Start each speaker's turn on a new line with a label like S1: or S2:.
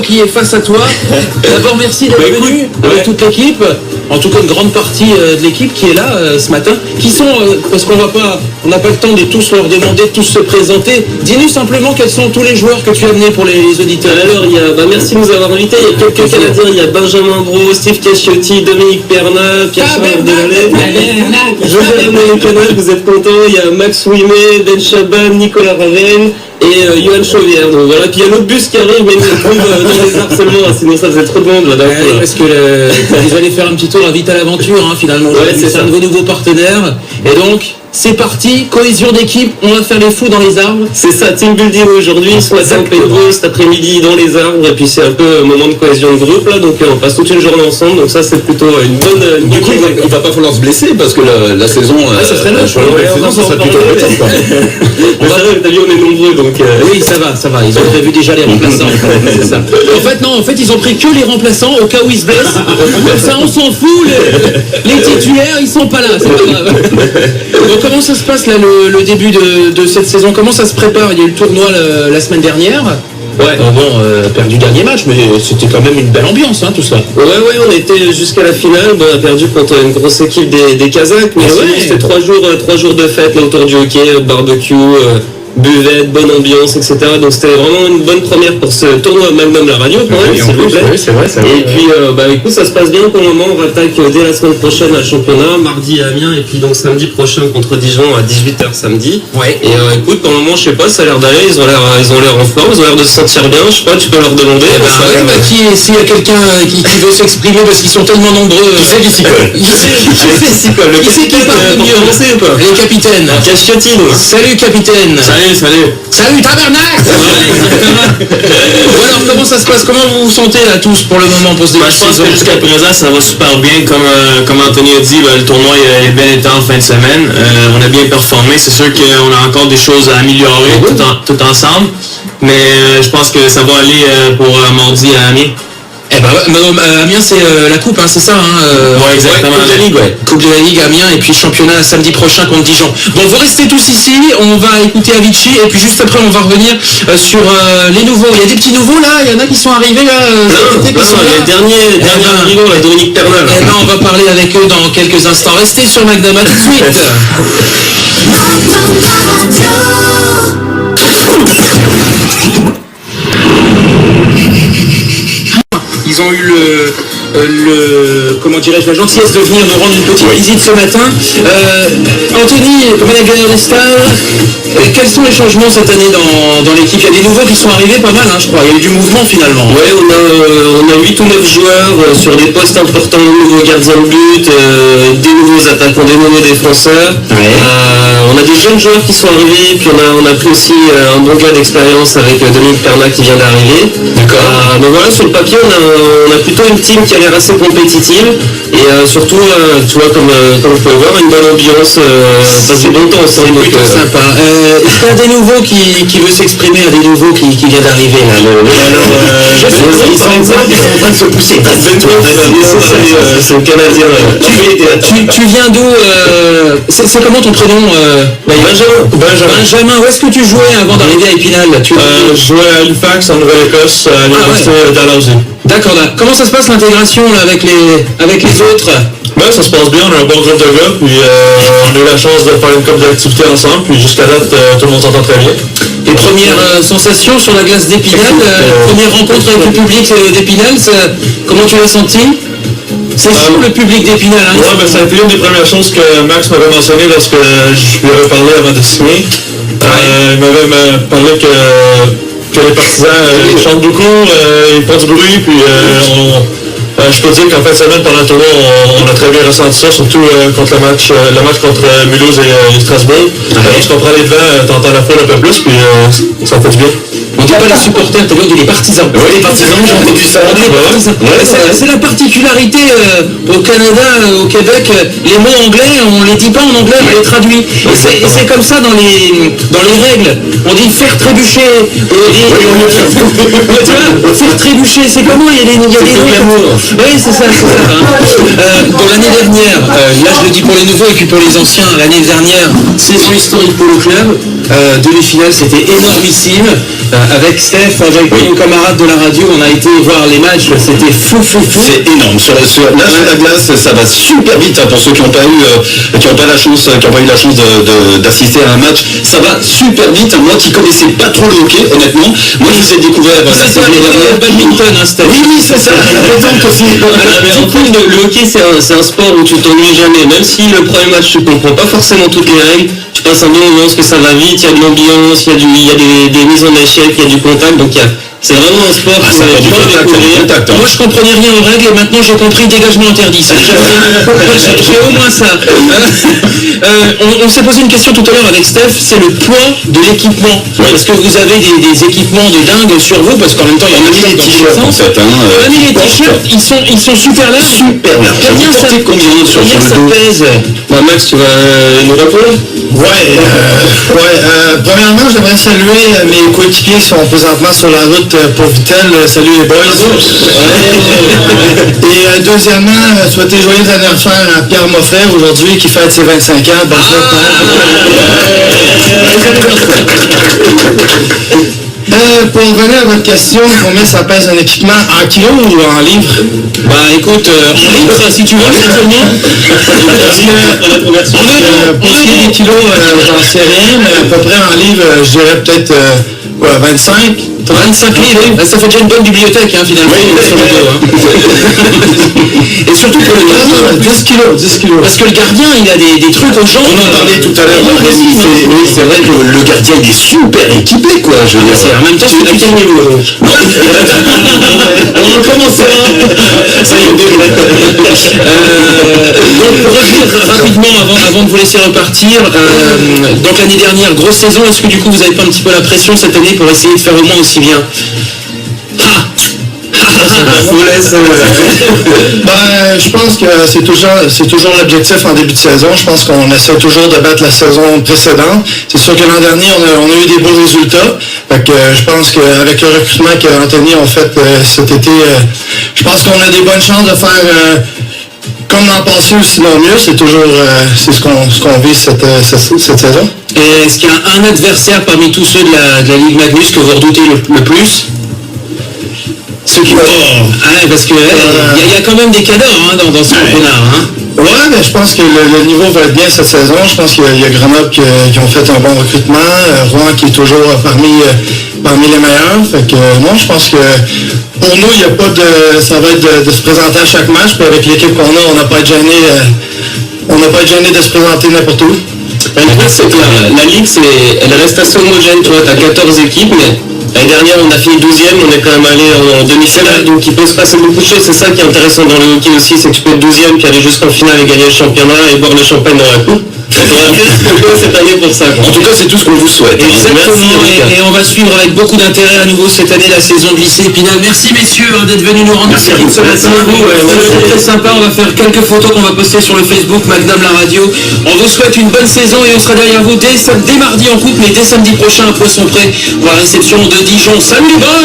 S1: qui est face à toi. D'abord, merci d'être venu avec toute l'équipe. En tout cas, une grande partie de l'équipe qui est là ce matin. Qui sont, parce qu'on n'a pas le temps de tous leur demander, de tous se présenter. Dis-nous simplement quels sont tous les joueurs que tu as amenés pour les auditeurs.
S2: Alors, merci de nous avoir invités. Il y a quelques Canadiens. Il y a Benjamin Brault, Steve Cacchiotti, Dominique Perna, Pierre-Charles Devalet. José Canal, vous êtes contents. Il y a Max Ouimet, Ben Chaban, Nicolas Ravel et Johan Chauvière. Donc voilà, puis il y a l'autre bus qui arrive, mais il se trouve dans les arbres seulement, sinon ça faisait trop de monde.
S1: Parce que ils allaient faire un petit tour à Vite à l'aventure, finalement.
S2: C'est
S1: un de vos nouveaux partenaires. Et donc, c'est parti, cohésion d'équipe, on va faire les fous dans les arbres.
S2: C'est ça, team building aujourd'hui, ce matin Pedro, cet après-midi dans les arbres, et puis c'est un peu un moment de cohésion de groupe là, donc on passe toute une journée ensemble, donc ça c'est plutôt une bonne...
S3: Du coup, il va pas falloir se blesser parce que la saison...
S1: ça serait moche,
S3: ça serait plutôt peut-être quoi.
S2: T'as vu, on est nombreux, donc...
S1: Oui, ça va, ils ont prévu déjà les remplaçants. C'est ça. En fait, ils ont pris que les remplaçants au cas où ils se blessent. Comme ça, on s'en fout, les titulaires, ils sont pas là, c'est pas grave. Donc, comment ça se passe là, le début de cette saison? Comment ça se prépare? Il y a eu le tournoi la semaine dernière.
S2: Ouais.
S1: Perdu le dernier match, mais c'était quand même une belle ambiance, tout ça.
S2: Ouais, on était jusqu'à la finale. On a perdu contre une grosse équipe des Kazakhs, mais c'était 3 jours de fête là, autour du hockey, barbecue, buvette, bonne ambiance, etc. Donc c'était vraiment une bonne première pour ce tournoi Magnum la radio quand même, s'il vous plaît.
S3: Oui, c'est vrai.
S2: Et puis écoute, ça se passe bien pour le moment. On attaque dès la semaine prochaine à championnat, mardi à Amiens et puis donc samedi prochain contre Dijon à 18h samedi.
S1: Ouais.
S2: Et écoute, pour le moment, je sais pas, ça a l'air d'aller, ils ont l'air en forme, ils ont l'air de se sentir bien. Je sais pas, tu peux leur demander.
S1: S'il y a quelqu'un qui veut s'exprimer parce qu'ils sont tellement nombreux.
S3: Qui c'est qui s'y colle?
S1: Qui c'est qui parle le mieux? Le capitaine.
S2: Cacchiotti.
S1: Salut capitaine. Salut tabernacle. Alors comment ça se passe? Comment vous vous sentez là tous pour le moment pour ce début de saison?
S4: Je pense que jusqu'à présent ça va super bien. Comme Anthony a dit, le tournoi est bien été en fin de semaine. On a bien performé. C'est sûr qu'on a encore des choses à améliorer tout ensemble. Mais je pense que ça va aller pour mardi à Amiens.
S1: Amiens c'est la coupe, c'est ça
S4: Ouais, exactement.
S1: Coupe de la Ligue, Coupe de la Ligue, Amiens, et puis championnat samedi prochain contre Dijon. Bon, vous restez tous ici, on va écouter Avicii, et puis juste après on va revenir sur les nouveaux. Il y a des petits nouveaux là, il y en a qui sont arrivés là.
S2: Les derniers arrivants, la Dominique Perna.
S1: On va parler avec eux dans quelques instants. Restez sur Magnum, à tout de suite. Ils ont eu la gentillesse de venir nous rendre une petite visite ce matin. Anthony Managalista, quels sont les changements cette année dans l'équipe? Il y a des nouveaux qui sont arrivés, pas mal, je crois. Il y a eu du mouvement finalement.
S2: Ouais, on a 8 ou 9 joueurs sur des postes importants, de nouveaux gardiens de but, des nouveaux attaquants, des nouveaux défenseurs. On a des jeunes joueurs qui sont arrivés, puis on a pris aussi un bon gars d'expérience avec Dominique Perna qui vient d'arriver.
S1: D'accord.
S2: Donc voilà, sur le papier, on a plutôt une team qui a l'air assez compétitive et surtout, tu vois, comme vous pouvez voir, une bonne ambiance, passer bon temps ensemble.
S1: C'est plutôt sympa. Est-ce qu'il y a des nouveaux qui veut s'exprimer, un des nouveaux qui vient d'arriver là? Ils sont en train de se pousser.
S2: C'est un Canadien.
S1: Tu viens d'où? C'est comment ton prénom? Benjamin, où est-ce que tu jouais avant d'arriver à Épinal?
S4: Je jouais à Halifax en Nouvelle-Écosse à l'université d'Alhousie.
S1: D'accord, comment ça se passe l'intégration là, avec les autres?
S4: Ça se passe bien, on a un bon groupe de gars, puis on a eu la chance de faire une couple d'activités ensemble, puis jusqu'à date, tout le monde s'entend très bien.
S1: Les premières sensations sur la glace d'Épinal, première rencontre avec le public d'Épinal, comment tu l'as senti? C'est sûr le public d'Épinal.
S4: Ça a été une des premières choses que Max m'avait mentionné lorsque je lui avais parlé avant de signer. Il m'avait parlé que les partisans ils chantent beaucoup, ils font du bruit, puis je peux dire qu'en fin de semaine, pendant le tournoi, on a très bien ressenti ça, surtout contre le match contre Mulhouse et Strasbourg. Tu comprends les devants, t'entends la foule un peu plus, puis ça fait du bien.
S1: On dit pas les supporters, t'as dit les partisans.
S3: Oui, les partisans, j'ai entendu ça.
S1: C'est la particularité au Canada, au Québec, les mots anglais, on les dit pas en anglais, on les traduit. Et c'est comme ça dans les règles. On dit faire trébucher. Faire trébucher, c'est comment? Il y a des mots. Oui, c'est ça. Dans l'année dernière, là je le dis pour les nouveaux et puis pour les anciens, l'année dernière, saison historique pour le club. Demi-finale, c'était énormissime. avec Steph, avec nos camarades de la radio, on a été voir les matchs, c'était fou.
S3: C'est énorme. Sur la glace, ça va super vite, hein, pour ceux qui n'ont pas eu la chance d'assister à un match. Ça va super vite. Moi qui connaissais pas trop le hockey, honnêtement, moi je vous ai découvert la saison dernière.
S1: Badminton, hein, Steph.
S3: Oui, c'est ça.
S2: En fait, le hockey, c'est un sport où tu t'ennuies jamais. Même si le premier match, tu comprends pas forcément toutes les règles, tu passes un bon moment parce que ça va vite, il y a de l'ambiance, il y a des mises en échec, il y a du contact. Donc c'est vraiment un sport
S3: ça va du contact.
S1: Moi je comprenais rien aux règles et maintenant j'ai compris dégagement interdit. J'ai au moins ça. On s'est posé une question tout à l'heure avec Steph, c'est le poids de l'équipement. Parce que vous avez des équipements de dingue sur vous, parce qu'en même temps il y a
S3: des t-shirts en fait.
S1: Les t-shirts, ils sont super larges.
S3: Super larges. Combien sur
S1: ça pèse?
S2: Max, tu vas nous répondre?
S5: Premièrement, j'aimerais saluer mes coéquipiers qui sont présentement sur la route pour Vittel. Salut les boys. Et deuxièmement, souhaiter joyeux anniversaire à Pierre Moffret aujourd'hui qui fête ses 25 ans. Bonne fête. Pour revenir à votre question, combien ça pèse un équipement en kilos ou en livres?
S1: Bah écoute, en livres si tu veux, simplement.
S5: Pour ce qui est des kilos, j'en sais rien, mais à peu près en livres, je dirais peut-être 25 livres.
S1: Ça fait déjà une bonne bibliothèque, hein, finalement. Et surtout pour le gardien. 10 kilos. Parce que le gardien, il a des trucs aux jambes.
S3: On en parlait tout à l'heure. Oui, c'est vrai que le gardien, il est super équipé, quoi. Je veux dire.
S1: En même temps, c'est à quel niveau? On recommencera. Donc, pour revenir rapidement, avant de vous laisser repartir, donc l'année dernière, grosse saison, est-ce que du coup, vous n'avez pas un petit peu la pression cette année pour essayer de faire au moins aussi bien?
S5: Je pense que c'est toujours l'objectif en début de saison. Je pense qu'on essaie toujours de battre la saison précédente. C'est sûr que l'an dernier, on a eu des beaux résultats. Fait que je pense qu'avec le recrutement qu'Anthony a fait cet été, je pense qu'on a des bonnes chances de faire comme l'an passé ou sinon mieux. C'est toujours ce qu'on vise cette saison.
S1: Et est-ce qu'il y a un adversaire parmi tous ceux de la Ligue Magnus que vous redoutez le plus? Ceux qui parce que il y a quand même des cadors dans ce championnat.
S5: Ouais, mais je pense que le niveau va être bien cette saison. Je pense qu'il y a Grenoble qui ont fait un bon recrutement. Rouen qui est toujours parmi les meilleurs. Fait que non, je pense que pour nous, il n'y a pas ça va être de se présenter à chaque match. Puis avec l'équipe qu'on a, on n'a pas été gêné. On n'a pas été gêné de se présenter n'importe où.
S2: Le truc, c'est que la Ligue, elle reste assez homogène. Tu vois, tu as 14 équipes, mais l'année dernière, on a fini 12e, on est quand même allé en demi-finale, donc il peut se passer beaucoup de choses. C'est ça qui est intéressant dans le hockey aussi, c'est que tu peux être 12e, puis aller jusqu'en finale et gagner le championnat et boire le champagne dans la coupe. Cette année pour ça.
S3: En tout cas, c'est tout ce qu'on vous souhaite.
S1: Exactement, et on va suivre avec beaucoup d'intérêt à nouveau cette année la saison de lycée Épinal. Merci messieurs d'être venus nous rendre visite. Merci beaucoup. C'est très sympa, on va faire quelques photos qu'on va poster sur le Facebook Magnum la radio. On vous souhaite une bonne saison et on sera derrière vous dès mardi en coupe, mais dès samedi prochain à Poisson-Près pour la réception de Dijon. Salut les boys.